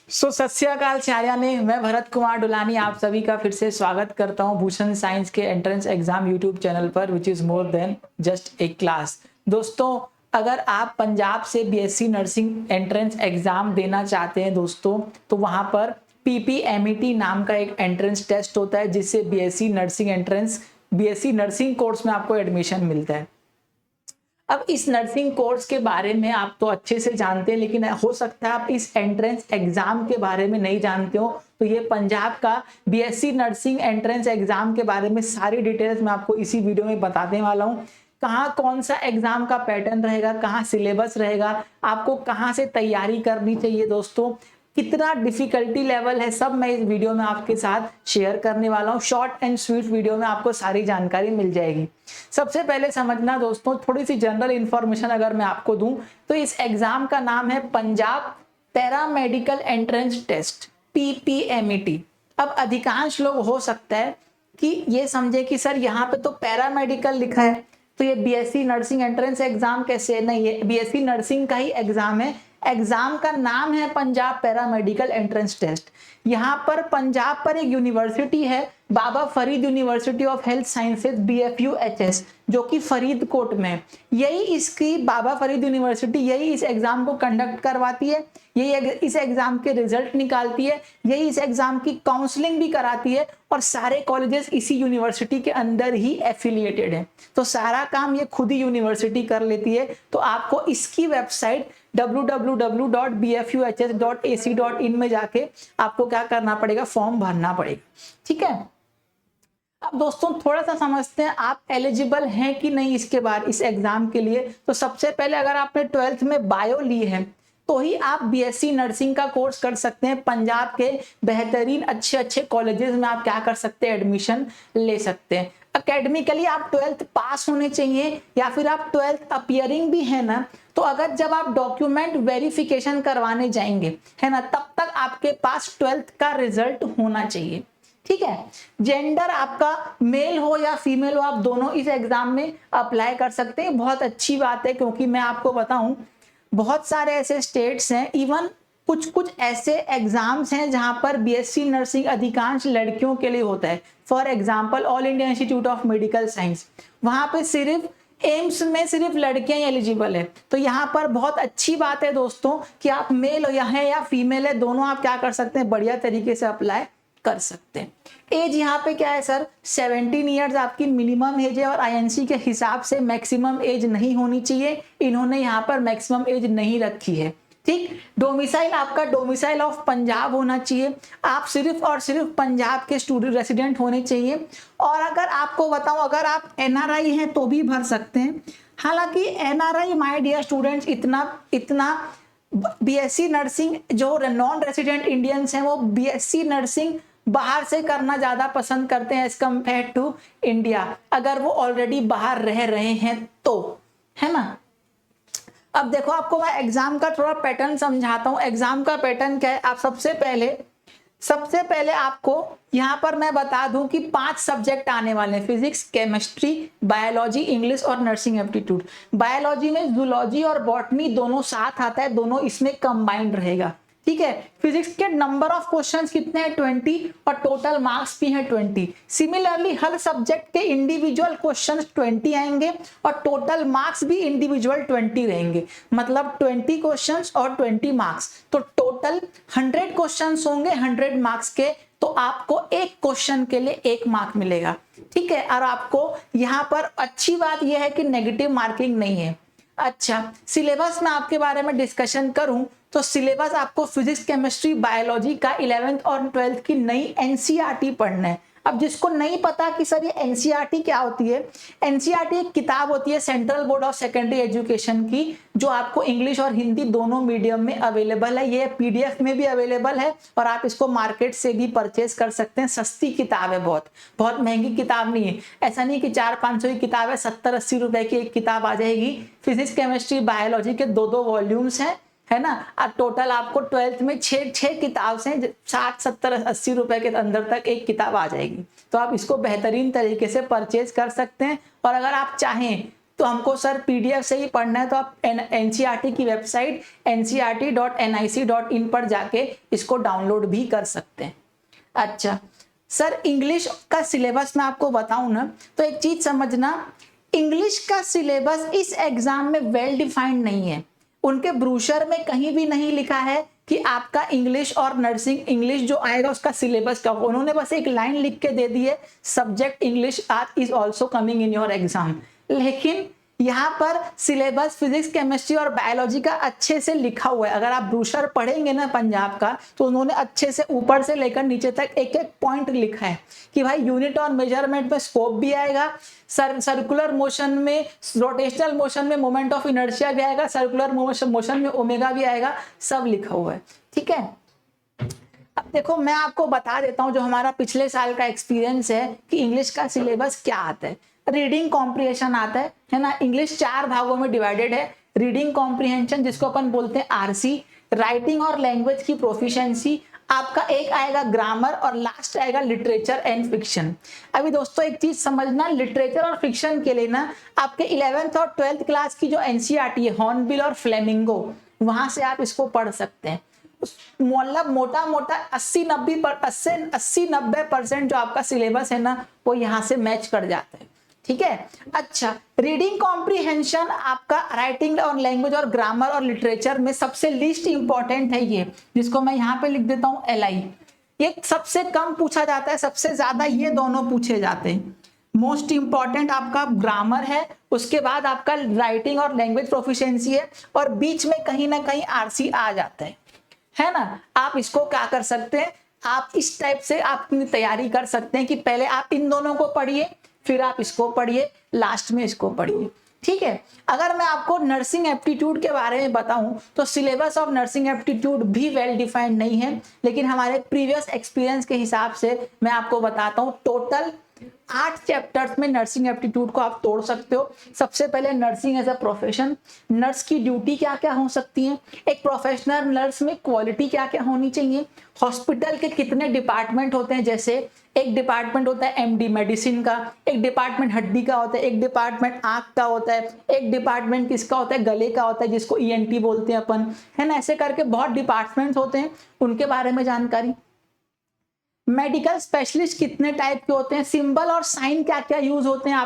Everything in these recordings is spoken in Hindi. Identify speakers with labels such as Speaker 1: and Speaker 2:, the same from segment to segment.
Speaker 1: सत श्री अकाल सारियाने, मैं भरत कुमार डुलानी आप सभी का फिर से स्वागत करता हूं भूषण साइंस के एंट्रेंस एग्जाम यूट्यूब चैनल पर, which is more than just a class. दोस्तों, अगर आप पंजाब से बीएससी नर्सिंग एंट्रेंस एग्जाम देना चाहते हैं दोस्तों, तो वहां पर पीपीएमईटी नाम का एक एंट्रेंस टेस्ट होता है, जिससे बीएससी नर्सिंग कोर्स में आपको एडमिशन मिलता है। अब इस नर्सिंग कोर्स के बारे में आप तो अच्छे से जानते हैं, लेकिन हो सकता है आप इस एंट्रेंस एग्जाम के बारे में नहीं जानते हो। तो ये पंजाब का बीएससी नर्सिंग एंट्रेंस एग्जाम के बारे में सारी डिटेल्स मैं आपको इसी वीडियो में बताने वाला हूँ। कहाँ कौन सा एग्जाम का पैटर्न रहेगा, कहाँ सिलेबस रहेगा, आपको कहाँ से तैयारी करनी चाहिए दोस्तों, कितना डिफिकल्टी लेवल है, सब मैं इस वीडियो में आपके साथ शेयर करने वाला हूँ। शॉर्ट एंड स्वीट वीडियो में आपको सारी जानकारी मिल जाएगी। सबसे पहले समझना दोस्तों, थोड़ी सी जनरल इंफॉर्मेशन अगर मैं आपको दूं, तो इस एग्जाम का नाम है पंजाब पैरामेडिकल एंट्रेंस टेस्ट, पीपीएमईटी। अब अधिकांश लोग हो सकता है कि ये समझे कि सर यहाँ पे तो पैरामेडिकल लिखा है, तो ये बीएससी नर्सिंग एंट्रेंस एग्जाम कैसे? नहीं, ये बीएससी नर्सिंग का ही एग्जाम है। एग्जाम का नाम है पंजाब पैरामेडिकल एंट्रेंस टेस्ट। यहाँ पर पंजाब पर एक यूनिवर्सिटी है, Baba Farid university of health sciences BFUHS, जो कि फरीदकोट में। यही इसकी बाबा फरीद यूनिवर्सिटी यही इस एग्जाम को कंडक्ट करवाती है, यही इस एग्जाम के रिजल्ट निकालती है, यही इस एग्जाम की काउंसलिंग भी कराती है, और सारे कॉलेजेस इसी यूनिवर्सिटी के अंदर ही एफिलिएटेड है। तो सारा काम ये खुद ही यूनिवर्सिटी कर लेती है। तो आपको इसकी वेबसाइट www.bfuhs.ac.in में जाके आपको क्या करना पड़ेगा, फॉर्म भरना पड़ेगा। ठीक है। अब दोस्तों थोड़ा सा समझते हैं आप एलिजिबल हैं कि नहीं इसके बाद इस एग्जाम के लिए। तो सबसे पहले अगर आपने 12th में बायो ली है तो ही आप बीएससी नर्सिंग का कोर्स कर सकते हैं। पंजाब के बेहतरीन अच्छे कॉलेजेस में आप क्या कर सकते हैं, एडमिशन ले सकते हैं। अकेडमिकली आप 12th पास होने चाहिए, या फिर आप 12th अपियरिंग भी है ना, तो अगर जब आप डॉक्यूमेंट वेरिफिकेशन करवाने जाएंगे है ना, तब तक आपके पास 12th का रिजल्ट होना चाहिए। ठीक है। जेंडर आपका मेल हो या फीमेल हो, आप दोनों इस एग्जाम में अप्लाई कर सकते हैं। बहुत अच्छी बात है, क्योंकि मैं आपको बताऊं बहुत सारे ऐसे स्टेट्स हैं, इवन कुछ ऐसे एग्जाम्स हैं जहां पर बीएससी नर्सिंग अधिकांश लड़कियों के लिए होता है। For example all India institute of medical science, वहां पे सिर्फ एम्स में सिर्फ लड़कियां एलिजिबल है। तो यहाँ पर बहुत अच्छी बात है दोस्तों कि आप मेल है या फीमेल है, दोनों आप क्या कर सकते हैं, बढ़िया तरीके से अप्लाई कर सकते हैं। एज यहाँ पे क्या है सर, 17 ईयर्स आपकी मिनिमम एज है, और आईएनसी के हिसाब से मैक्सिमम एज नहीं होनी चाहिए। इन्होंने यहाँ पर मैक्सिमम एज नहीं रखी है। ठीक। डोमिसाइल आपका डोमिसाइल ऑफ पंजाब होना चाहिए। आप सिर्फ और सिर्फ पंजाब के स्टूडेंट रेसिडेंट होने चाहिए। और अगर आपको बताऊं, अगर आप एनआरआई हैं तो भी भर सकते हैं। हालांकि एनआरआई माय डियर स्टूडेंट्स इतना बीएससी नर्सिंग जो नॉन रेसिडेंट इंडियंस हैं वो बीएससी नर्सिंग बाहर से करना ज्यादा पसंद करते हैं एज कम्पेयर टू इंडिया, अगर वो ऑलरेडी बाहर रह रहे हैं तो, है ना। अब देखो आपको मैं एग्जाम का थोड़ा पैटर्न समझाता हूं। एग्जाम का पैटर्न क्या है, आप सबसे पहले आपको यहां पर मैं बता दूं कि 5 सब्जेक्ट आने वाले हैं, फिजिक्स, केमिस्ट्री, बायोलॉजी, इंग्लिश और नर्सिंग एप्टीट्यूड। बायोलॉजी में जूलॉजी और बॉटनी दोनों साथ आता है, दोनों इसमें कंबाइंड रहेगा। ठीक है। फिजिक्स के नंबर ऑफ क्वेश्चंस कितने हैं, 20, और टोटल मार्क्स भी हैं 20। सिमिलरली हर सब्जेक्ट के इंडिविजुअल क्वेश्चंस 20 आएंगे, और टोटल मार्क्स भी इंडिविजुअल 20 रहेंगे। मतलब 20 क्वेश्चंस और 20 मार्क्स, तो टोटल 100 क्वेश्चंस होंगे 100 मार्क्स के। तो आपको एक क्वेश्चन के लिए 1 मार्क मिलेगा। ठीक है। और आपको यहाँ पर अच्छी बात यह है कि नेगेटिव मार्किंग नहीं है। अच्छा, सिलेबस में आपके बारे में डिस्कशन करूं तो सिलेबस आपको फिजिक्स, केमिस्ट्री, बायोलॉजी का 11th और 12th की नई एनसीईआरटी पढ़ना है। अब जिसको नहीं पता कि सर ये एनसीईआरटी क्या होती है, एनसीईआरटी एक किताब होती है central board of secondary education की, जो आपको इंग्लिश और हिंदी दोनों मीडियम में अवेलेबल है। ये पीडीएफ में भी अवेलेबल है, और आप इसको मार्केट से भी परचेज कर सकते हैं। सस्ती किताब है, बहुत महंगी किताब नहीं है। ऐसा नहीं कि 400-500 की किताब है, 70-80 रुपए की एक किताब आ जाएगी। फिजिक्स, केमिस्ट्री, बायोलॉजी के 2-2 वॉल्यूम्स हैं, है ना। अब टोटल आपको 12th में 6 किताब से 60-70-80 रुपए के अंदर तक एक किताब आ जाएगी। तो आप इसको बेहतरीन तरीके से परचेज कर सकते हैं। और अगर आप चाहें तो हमको सर पीडीएफ से ही पढ़ना है, तो आप एनसीईआरटी की वेबसाइट ncrt.nic.in पर जाके इसको डाउनलोड भी कर सकते हैं। अच्छा सर, इंग्लिश का सिलेबस मैं आपको बताऊं ना, तो एक चीज समझना, इंग्लिश का सिलेबस इस एग्जाम में वेल डिफाइंड नहीं है। उनके ब्रोशर में कहीं भी नहीं लिखा है कि आपका इंग्लिश और नर्सिंग इंग्लिश जो आएगा उसका सिलेबस क्या होगा। उन्होंने बस एक लाइन लिख के दे दी है, subject English is also coming in your exam. लेकिन यहाँ पर सिलेबस फिजिक्स, केमिस्ट्री और बायोलॉजी का अच्छे से लिखा हुआ है। अगर आप ब्रोशर पढ़ेंगे ना पंजाब का, तो उन्होंने अच्छे से ऊपर से लेकर नीचे तक एक एक पॉइंट लिखा है कि भाई यूनिट और मेजरमेंट में स्कोप भी आएगा, सर्कुलर मोशन में, रोटेशनल मोशन में मोमेंट ऑफ इनर्शिया भी आएगा, सर्कुलर मोशन में ओमेगा भी आएगा, सब लिखा हुआ है। ठीक है, अब देखो मैं आपको बता देता हूँ जो हमारा पिछले साल का एक्सपीरियंस है कि इंग्लिश का सिलेबस क्या आता है। रीडिंग कॉम्प्रिहेंशन आता है ना। इंग्लिश 4 भागों में डिवाइडेड है। रीडिंग कॉम्प्रिहेंशन जिसको अपन बोलते हैं आरसी, राइटिंग और लैंग्वेज की प्रोफिशिएंसी, आपका एक आएगा ग्रामर और लास्ट आएगा लिटरेचर एंड फिक्शन। अभी दोस्तों एक चीज समझना, लिटरेचर और फिक्शन के लिए ना आपके 11th और 12th क्लास की जो एनसीईआरटी है, हॉर्नबिल और फ्लेमिंगो, वहां से आप इसको पढ़ सकते हैं। मतलब मोटा मोटा 80-90% जो आपका सिलेबस है ना, वो यहाँ से मैच कर जाता है। ठीक है, अच्छा रीडिंग कॉम्प्रिहेंशन आपका राइटिंग और लैंग्वेज और ग्रामर और लिटरेचर में सबसे लीस्ट इंपॉर्टेंट है ये, जिसको मैं यहाँ पे लिख देता हूँ LI। ये सबसे कम पूछा जाता है, सबसे ज्यादा ये दोनों पूछे जाते हैं। मोस्ट इंपॉर्टेंट आपका ग्रामर है, उसके बाद आपका राइटिंग और लैंग्वेज प्रोफिशिएंसी है, और बीच में कहीं ना कहीं आरसी आ जाता है ना। आप इसको क्या कर सकते हैं, आप इस टाइप से आप अपनी तैयारी कर सकते हैं कि पहले आप इन दोनों को पढ़िए, फिर आप इसको पढ़िए, लास्ट में इसको पढ़िए। ठीक है, अगर मैं आपको नर्सिंग एप्टीट्यूड के बारे में बताऊं तो सिलेबस ऑफ नर्सिंग एप्टीट्यूड भी वेल डिफाइंड नहीं है, लेकिन हमारे प्रीवियस एक्सपीरियंस के हिसाब से मैं आपको बताता हूं, टोटल 8 चैप्टर्स में नर्सिंग एप्टीट्यूड को आप तोड़ सकते हो। सबसे पहले nursing as a profession, nurse की ड्यूटी क्या क्या हो सकती है, एक प्रोफेशनल नर्स में क्वालिटी क्या क्या होनी चाहिए, हॉस्पिटल के कितने डिपार्टमेंट होते हैं, जैसे एक डिपार्टमेंट होता है MD मेडिसिन का, एक डिपार्टमेंट हड्डी का होता है, एक डिपार्टमेंट आंख का होता है, एक डिपार्टमेंट किसका होता है, गले का होता है जिसको ENT बोलते हैं अपन, है ना। ऐसे करके बहुत डिपार्टमेंट्स होते हैं, उनके बारे में जानकारी। मेडिकल स्पेशलिस्ट कितने टाइप के होते हैं, सिंबल और साइन क्या क्या यूज होते हैं,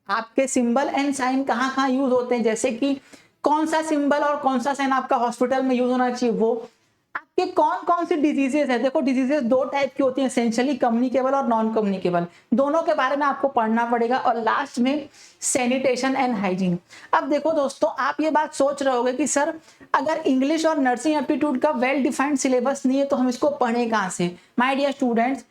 Speaker 1: आपके सिंबल एंड साइन कहाँ कहाँ यूज होते हैं, जैसे कि कौन सा सिंबल और कौन सा साइन आपका हॉस्पिटल में यूज होना चाहिए, वो आपके कौन कौन सी डिजीजेस है। देखो डिजीजेस 2 टाइप की होती हैं, एसेंशियली कम्युनिकेबल और नॉन कम्युनिकेबल, दोनों के बारे में आपको पढ़ना पड़ेगा। और लास्ट में सैनिटेशन एंड हाइजीन। अब देखो दोस्तों, आप ये बात सोच रहे होगे कि सर अगर इंग्लिश और नर्सिंग एप्टीट्यूड का वेल डिफाइंड सिलेबस नहीं है तो हम इसको पढ़ें कहाँ से। My dear students,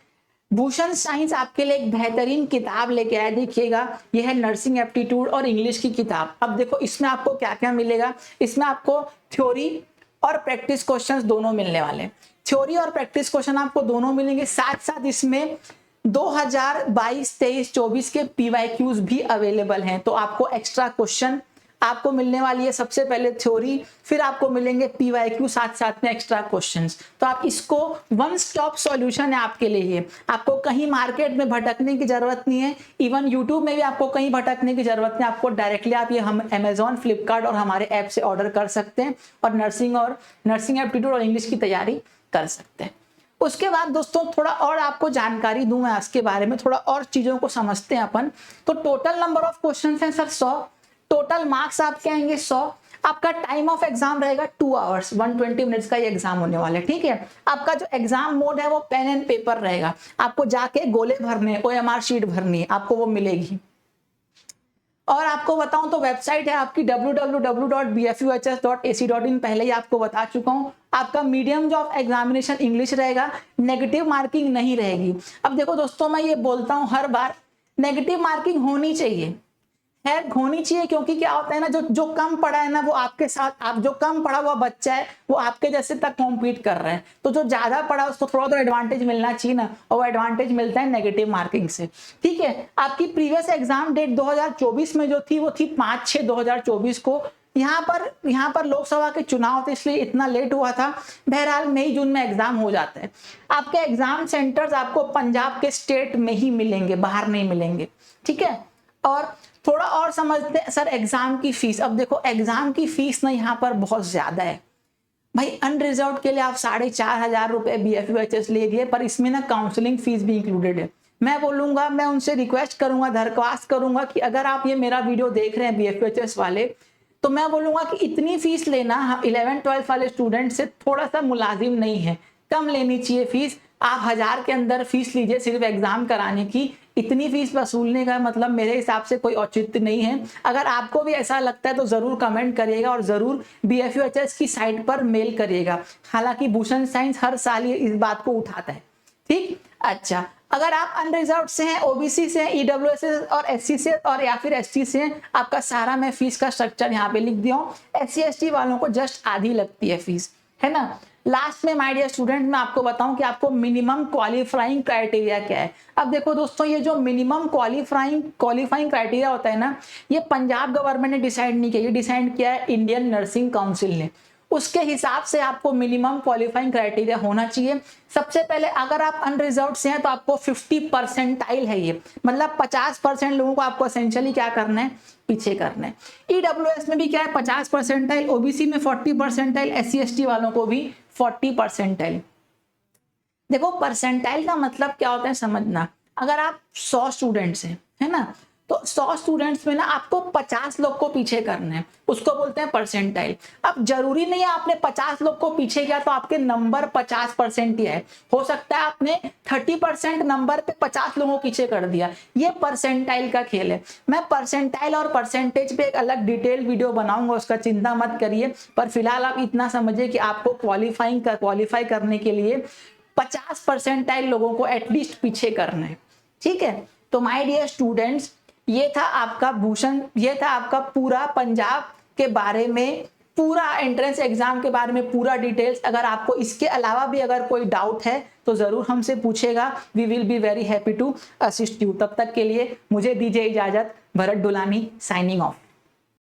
Speaker 1: Bhushan science आपके लिए एक बेहतरीन किताब लेके आया, देखिएगा ये है नर्सिंग एप्टीट्यूड और इंग्लिश की किताब। अब देखो इसमें आपको क्या क्या मिलेगा, इसमें आपको थ्योरी और प्रैक्टिस क्वेश्चंस दोनों मिलने वाले। थ्योरी और प्रैक्टिस क्वेश्चन आपको दोनों मिलेंगे, साथ साथ इसमें 2022, 23, 24 के PYQs भी अवेलेबल हैं। तो आपको एक्स्ट्रा क्वेश्चन आपको मिलने वाली है, सबसे पहले थ्योरी, फिर आपको मिलेंगे PYQ, साथ साथ में एक्स्ट्रा क्वेश्चंस। तो आप इसको वन स्टॉप सॉल्यूशन है आपके लिए। आपको कहीं मार्केट में भटकने की जरूरत नहीं है, इवन यूट्यूब में भी आपको कहीं भटकने की जरूरत नहीं। आपको डायरेक्टली आप ये हम Amazon, फ्लिपकार्ट और हमारे ऐप से ऑर्डर कर सकते हैं और नर्सिंग एप्टीट्यूड और इंग्लिश की तैयारी कर सकते हैं। उसके बाद दोस्तों थोड़ा और आपको जानकारी दूं मैं इसके बारे में, थोड़ा और चीजों को समझते हैं अपन। तो टोटल नंबर ऑफ क्वेश्चन हैं सर 100, टोटल मार्क्स आपके आएंगे 100, आपका टाइम ऑफ एग्जाम रहेगा 2 आवर्स, 120 मिनट्स का ये एग्जाम होने वाला है। ठीक है, आपका जो एग्जाम मोड है वो पेन एंड पेपर रहेगा, आपको जाके गोले भरने, OMR शीट भरनी है, आपको वो मिलेगी। और आपको बताऊं तो वेबसाइट है आपकी www.bfuhs.ac.in, पहले ही आपको बता चुका हूं। आपका मीडियम जो ऑफ एग्जामिनेशन इंग्लिश रहेगा, नेगेटिव मार्किंग नहीं रहेगी। अब देखो दोस्तों, मैं ये बोलता हूं हर बार, नेगेटिव मार्किंग होनी चाहिए, होनी चाहिए, क्योंकि क्या होता है ना, जो कम पढ़ा है ना, वो आपके साथ, आप जो कम पढ़ा हुआ बच्चा है वो आपके जैसे तक कॉम्पीट कर रहे हैं, तो जो ज्यादा पढ़ा उसको थोड़ा तो एडवांटेज मिलना चाहिए ना, और वो एडवांटेज मिलता है नेगेटिव मार्किंग से। ठीक है, आपकी प्रीवियस एग्जाम डेट 2024 में जो थी वो थी 5/6/2024 को। यहाँ पर लोकसभा के चुनाव थे इसलिए इतना लेट हुआ था। बहरहाल मई जून में एग्जाम हो जाते हैं। आपके एग्जाम सेंटर्स आपको पंजाब के स्टेट में ही मिलेंगे, बाहर नहीं मिलेंगे। ठीक है, और थोड़ा और समझते हैं सर एग्जाम की फीस। अब देखो एग्जाम की फीस ना यहाँ पर बहुत ज्यादा है भाई। अनरिजर्व के लिए आप 4,500 रुपए BFUHS ले लिए, पर इसमें ना काउंसलिंग फीस भी इंक्लूडेड है। मैं बोलूंगा, मैं उनसे रिक्वेस्ट करूंगा, दरख्वास्त करूंगा कि अगर आप ये मेरा वीडियो देख रहे हैं BFUHS वाले, तो मैं बोलूंगा कि इतनी फीस लेना 11-12 वाले स्टूडेंट से थोड़ा सा मुलाजिम नहीं है, कम लेनी चाहिए फीस। आप 1000 के अंदर फीस लीजिए सिर्फ एग्जाम कराने की। इतनी फीस वसूलने का मतलब मेरे हिसाब से कोई औचित्य नहीं है। अगर आपको भी ऐसा लगता है तो जरूर कमेंट करिएगा और जरूर BFUHS की साइट पर मेल करिएगा। हालांकि भूषण साइंस हर साल ये इस बात को उठाता है, ठीक। अच्छा, अगर आप अनरिजर्व से हैं, OBC से हैं, EWS से और SC से और या फिर ST से हैं, आपका सारा मैं फीस का स्ट्रक्चर यहाँ पे लिख दिया हूँ। SC ST वालों को जस्ट आधी लगती है फीस, है ना। लास्ट में माय डियर स्टूडेंट मैं आपको बताऊं कि आपको मिनिमम क्वालिफाइंग क्राइटेरिया क्या है। अब देखो दोस्तों, ये जो मिनिमम क्वालिफाइंग क्राइटेरिया होता है ना, ये पंजाब गवर्नमेंट ने डिसाइड नहीं किया, ये डिसाइड किया है इंडियन नर्सिंग काउंसिल ने। उसके हिसाब से आपको मिनिमम क्वालिफाइंग क्राइटेरिया होना चाहिए। सबसे पहले अगर आप अनरिजर्व से हैं तो आपको 50% है, ये मतलब 50% लोगों को आपको एसेंशियली क्या करना है, पीछे करना है। EWS में भी क्या है 50%, OBC में 40%, SC ST वालों को भी 40%। देखो परसेंटाइल का मतलब क्या होता है समझना। अगर आप 100 स्टूडेंट्स हैं, है ना, तो 100 स्टूडेंट्स में ना आपको 50 लोग को पीछे करना है, उसको बोलते हैं परसेंटाइल। अब जरूरी नहीं है आपने 50 लोग को पीछे किया तो आपके नंबर 50% ही है। हो सकता है आपने 30% नंबर पे 50 लोगों को पीछे कर दिया। ये परसेंटाइल का खेल है। मैं परसेंटाइल और परसेंटेज पे एक अलग डिटेल वीडियो बनाऊंगा, उसका चिंता मत करिए। पर फिलहाल आप इतना समझिए कि आपको क्वालिफाई करने के लिए 50% लोगों को एटलीस्ट पीछे करना है, ठीक है। तो माय डियर स्टूडेंट्स, ये था आपका भूषण, ये था आपका पूरा पंजाब के बारे में, पूरा एंट्रेंस एग्जाम के बारे में पूरा डिटेल्स। अगर आपको इसके अलावा भी अगर कोई डाउट है तो जरूर हमसे पूछेगा। We will be very happy to assist you. तब तक के लिए मुझे दीजिए इजाजत। Bharat Dulani signing of.